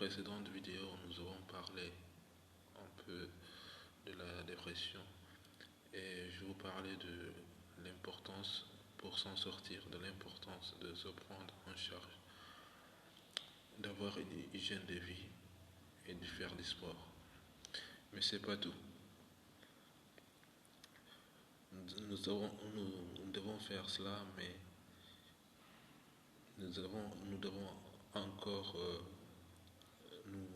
précédente vidéo, nous avons parlé un peu de la dépression et je vous parlais de l'importance pour s'en sortir, de l'importance de se prendre en charge, d'avoir une hygiène de vie et de faire du sport. Mais c'est pas tout. Nous devons faire cela, mais nous devons encore nous,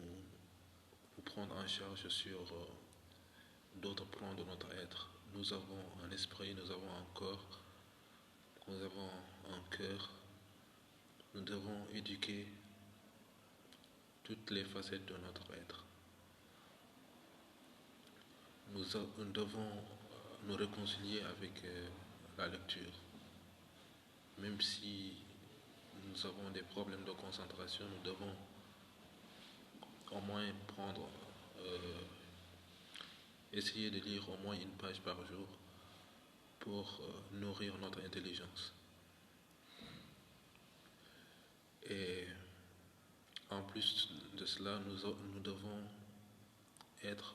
nous prendre en charge sur d'autres plans de notre être. Nous avons un esprit, nous avons un corps, nous avons un cœur. Nous devons éduquer toutes les facettes de notre être. Nous devons nous réconcilier avec la lecture. Même si nous avons des problèmes de concentration, nous devons au moins essayer de lire au moins une page par jour pour nourrir notre intelligence. Et en plus de cela, nous devons être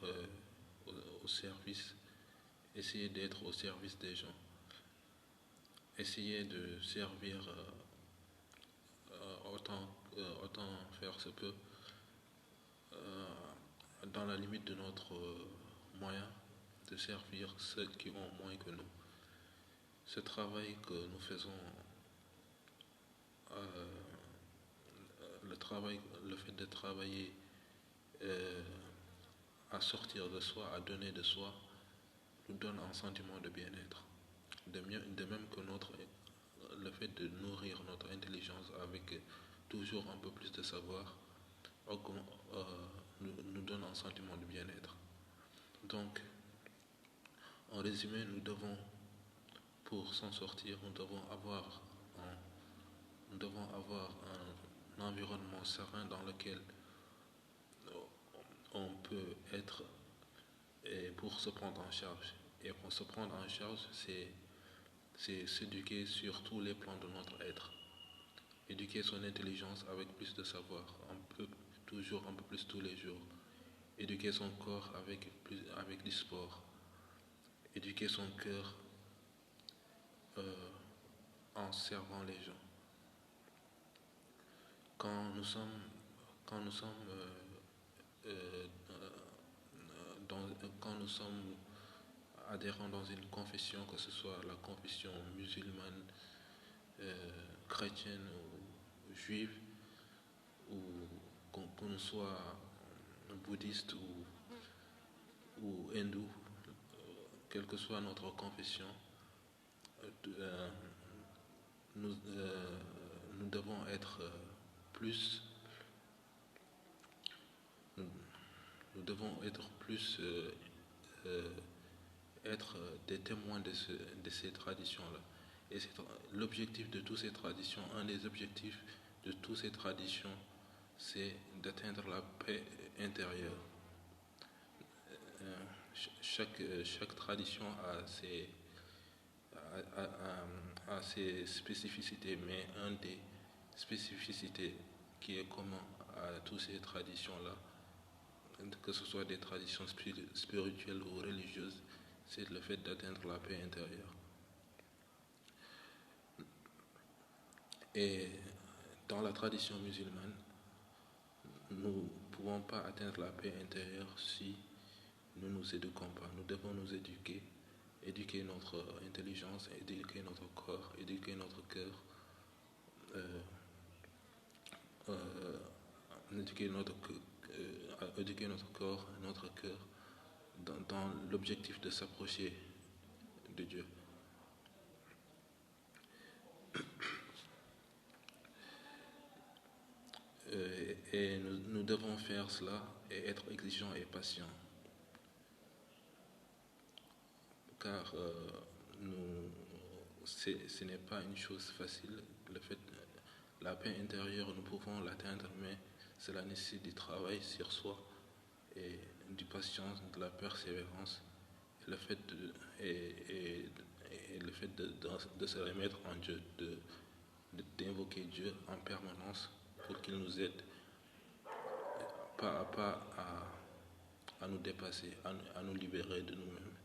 au service, essayer d'être au service des gens, essayer de servir autant faire se peut dans la limite de notre moyen de servir ceux qui ont moins que nous. Ce travail que nous faisons, le fait de travailler à sortir de soi, à donner de soi, nous donne un sentiment de bien-être. De même que le fait de nourrir notre intelligence avec toujours un peu plus de savoir, nous donne un sentiment de bien-être. Donc, en résumé, pour s'en sortir, nous devons avoir un environnement serein dans lequel on peut être et pour se prendre en charge. Et pour se prendre en charge, c'est s'éduquer sur tous les plans de notre être. Éduquer son intelligence avec plus de savoir, toujours un peu plus tous les jours. Éduquer son corps avec du sport. Éduquer son cœur en servant les gens. Quand nous sommes quand nous sommes adhérents dans une confession, que ce soit la confession musulmane, chrétienne ou juive, ou qu'on nous soit bouddhiste ou hindou, quelle que soit notre confession, nous devons être nous devons être plus être des témoins de ces traditions-là. Et l'objectif de toutes ces traditions, un des objectifs de toutes ces traditions, c'est d'atteindre la paix intérieure. Chaque tradition a ses spécificités, mais une des spécificités qui est commun à toutes ces traditions-là, que ce soit des traditions spirituelles ou religieuses, c'est le fait d'atteindre la paix intérieure. Et dans la tradition musulmane, nous ne pouvons pas atteindre la paix intérieure si nous ne nous éduquons pas. Nous devons nous éduquer notre intelligence, éduquer notre corps, éduquer notre cœur, éduquer notre corps, notre cœur, dans l'objectif de s'approcher de Dieu. Et nous devons faire cela et être exigeants et patients. Car ce n'est pas une chose facile. La paix intérieure, nous pouvons l'atteindre, mais cela nécessite du travail sur soi et du patience, de la persévérance, et le fait de se remettre en Dieu, d'invoquer Dieu en permanence pour qu'il nous aide pas à pas à nous dépasser, à nous libérer de nous-mêmes.